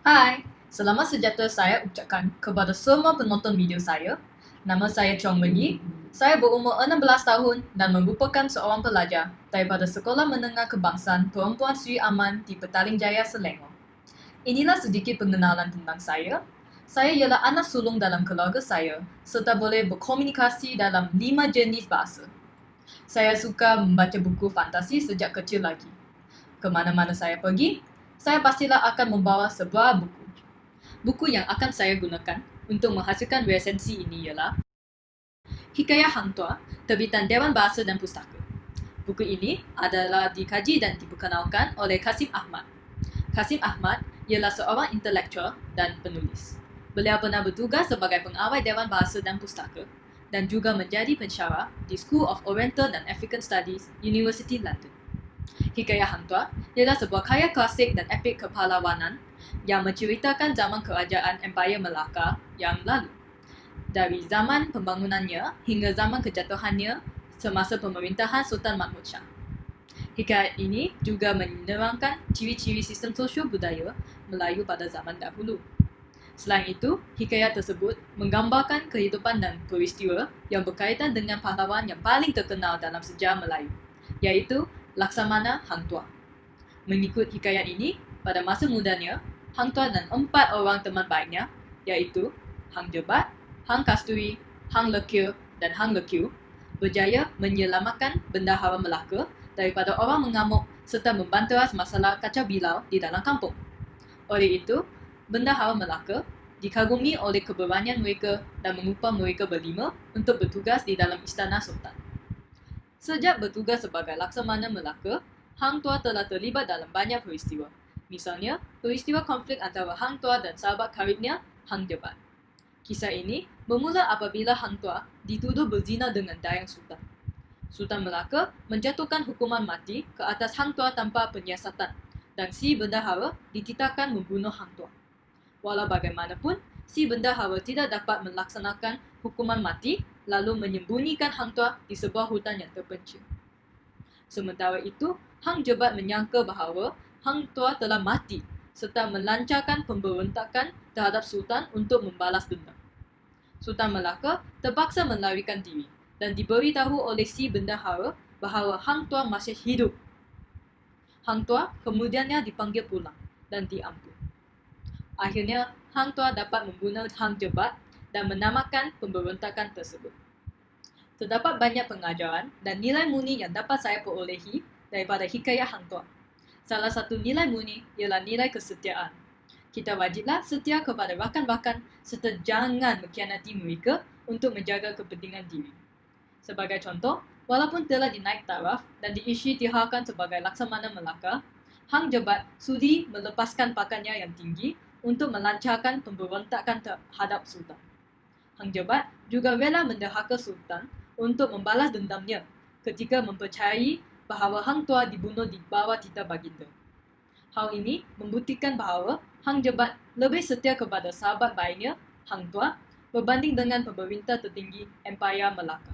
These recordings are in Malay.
Hai, selamat sejahtera saya ucapkan kepada semua penonton video saya. Nama saya Chong Wen-yi. Saya berumur 16 tahun dan merupakan seorang pelajar daripada Sekolah Menengah Kebangsaan Perempuan Sri Aman di Petaling Jaya, Selangor. Inilah sedikit pengenalan tentang saya. Saya ialah anak sulung dalam keluarga saya serta boleh berkomunikasi dalam 5 jenis bahasa. Saya suka membaca buku fantasi sejak kecil lagi. Ke mana-mana saya pergi, saya pastilah akan membawa sebuah buku. Buku yang akan saya gunakan untuk menghasilkan resensi ini ialah Hikayat Hang Tuah, terbitan Dewan Bahasa dan Pustaka. Buku ini adalah dikaji dan diperkenalkan oleh Kasim Ahmad. Kasim Ahmad ialah seorang intelektual dan penulis. Beliau pernah bertugas sebagai pengawal Dewan Bahasa dan Pustaka dan juga menjadi pensyarah di School of Oriental and African Studies, University London. Hikayat Hang Tuah ialah sebuah karya klasik dan epik kepahlawanan yang menceritakan zaman kerajaan Empayar Melaka yang lalu. Dari zaman pembangunannya hingga zaman kejatuhannya semasa pemerintahan Sultan Mahmud Shah. Hikayat ini juga menerangkan ciri-ciri sistem sosial budaya Melayu pada zaman dahulu. Selain itu, hikayat tersebut menggambarkan kehidupan dan peristiwa yang berkaitan dengan pahlawan yang paling terkenal dalam sejarah Melayu, iaitu Laksamana Hang Tuah. Mengikut hikayat ini, pada masa mudanya, Hang Tuah dan 4 orang teman baiknya, iaitu Hang Jebat, Hang Kasturi, Hang Lekir, dan Hang Lekiu, berjaya menyelamatkan bendahara Melaka daripada orang mengamuk serta membanteras masalah kacau bilau di dalam kampung. Oleh itu, bendahara Melaka dikagumi oleh keberanian mereka dan mengupah mereka berlima untuk bertugas di dalam istana Sultan. Sejak bertugas sebagai Laksamana Melaka, Hang Tuah telah terlibat dalam banyak peristiwa. Misalnya, peristiwa konflik antara Hang Tuah dan sahabat karibnya, Hang Jebat. Kisah ini bermula apabila Hang Tuah dituduh berzina dengan dayang Sultan. Sultan Melaka menjatuhkan hukuman mati ke atas Hang Tuah tanpa penyiasatan dan si bendahara dititahkan membunuh Hang Tuah. Walau bagaimanapun, si bendahara tidak dapat melaksanakan hukuman mati lalu menyembunyikan Hang Tuah di sebuah hutan yang terpencil. Sementara itu, Hang Jebat menyangka bahawa Hang Tuah telah mati serta melancarkan pemberontakan terhadap Sultan untuk membalas dendam. Sultan Melaka terpaksa melarikan diri dan diberitahu oleh si bendahara bahawa Hang Tuah masih hidup. Hang Tuah kemudiannya dipanggil pulang dan diampun. Akhirnya, Hang Tuah dapat membunuh Hang Jebat dan menamakan pemberontakan tersebut. Terdapat banyak pengajaran dan nilai murni yang dapat saya perolehi daripada hikayat Hang Tuah. Salah satu nilai murni ialah nilai kesetiaan. Kita wajiblah setia kepada rakan-rakan serta jangan mengkhianati mereka untuk menjaga kepentingan diri. Sebagai contoh, walaupun telah dinaik taraf dan diisytiharkan sebagai Laksamana Melaka, Hang Jebat sudi melepaskan pangkatnya yang tinggi untuk melancarkan pemberontakan terhadap Sultan. Hang Jebat juga rela menderhaka Sultan untuk membalas dendamnya ketika mempercayai bahawa Hang Tuah dibunuh di bawah titah baginda. Hal ini membuktikan bahawa Hang Jebat lebih setia kepada sahabat baiknya, Hang Tuah, berbanding dengan pemerintah tertinggi Empayar Melaka.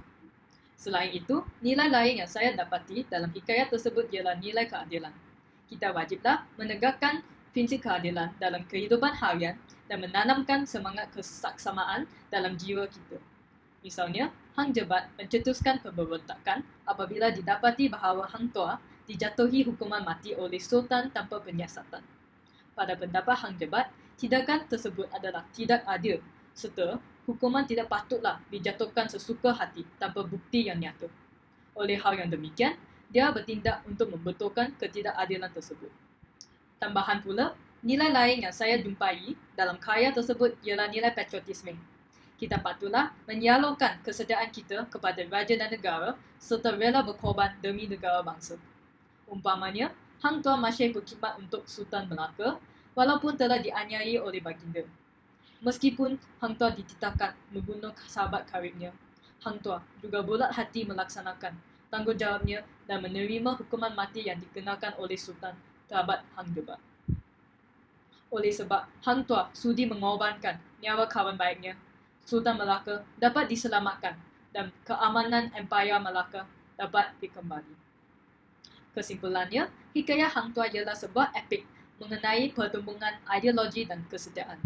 Selain itu, nilai lain yang saya dapati dalam hikayat tersebut ialah nilai keadilan. Kita wajiblah menegakkan prinsip keadilan dalam kehidupan harian dan menanamkan semangat kesaksamaan dalam jiwa kita. Misalnya, Hang Jebat mencetuskan pemberontakan apabila didapati bahawa Hang Tuah dijatuhi hukuman mati oleh Sultan tanpa penyiasatan. Pada pendapat Hang Jebat, tindakan tersebut adalah tidak adil serta hukuman tidak patutlah dijatuhkan sesuka hati tanpa bukti yang nyata. Oleh hal yang demikian, dia bertindak untuk membetulkan ketidakadilan tersebut. Tambahan pula, nilai lain yang saya jumpai dalam karya tersebut ialah nilai patriotisme. Kita patutlah menyalurkan kesetiaan kita kepada raja dan negara serta rela berkorban demi negara bangsa. Umpamanya, Hang Tuah masih berkhidmat untuk Sultan Melaka walaupun telah dianiaya oleh baginda. Meskipun Hang Tuah dititahkan membunuh sahabat karibnya, Hang Tuah juga bulat hati melaksanakan tanggungjawabnya dan menerima hukuman mati yang dikenakan oleh Sultan terhadap Hang Jebat. Oleh sebab Hang Tuah sudi mengorbankan nyawa kawan baiknya, Sultan Melaka dapat diselamatkan dan keamanan Empayar Melaka dapat dikembali. Kesimpulannya, hikayat Hang Tuah ialah sebuah epik mengenai pertembungan ideologi dan kesetiaan.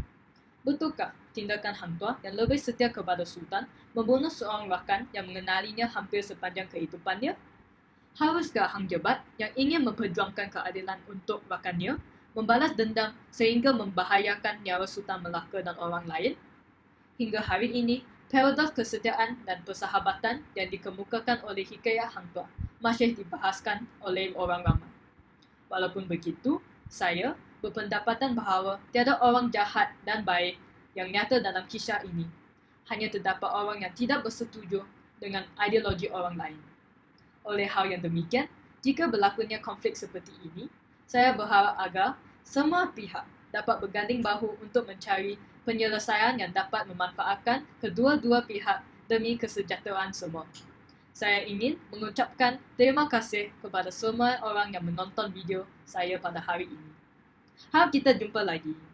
Betulkah tindakan Hang Tuah yang lebih setia kepada Sultan membunuh seorang rakan yang mengenalinya hampir sepanjang kehidupannya? Haruskah Hang Jebat yang ingin memperjuangkan keadilan untuk rakannya membalas dendam sehingga membahayakan nyawa Sultan Melaka dan orang lain? Hingga hari ini, paradoks kesetiaan dan persahabatan yang dikemukakan oleh hikayat Hang Tuah masih dibahaskan oleh orang ramai. Walaupun begitu, saya berpendapatan bahawa tiada orang jahat dan baik yang nyata dalam kisah ini. Hanya terdapat orang yang tidak bersetuju dengan ideologi orang lain. Oleh hal yang demikian, jika berlakunya konflik seperti ini, saya berharap agar semua pihak dapat berganding bahu untuk mencari penyelesaian yang dapat memanfaatkan kedua-dua pihak demi kesejahteraan semua. Saya ingin mengucapkan terima kasih kepada semua orang yang menonton video saya pada hari ini. Harap kita jumpa lagi.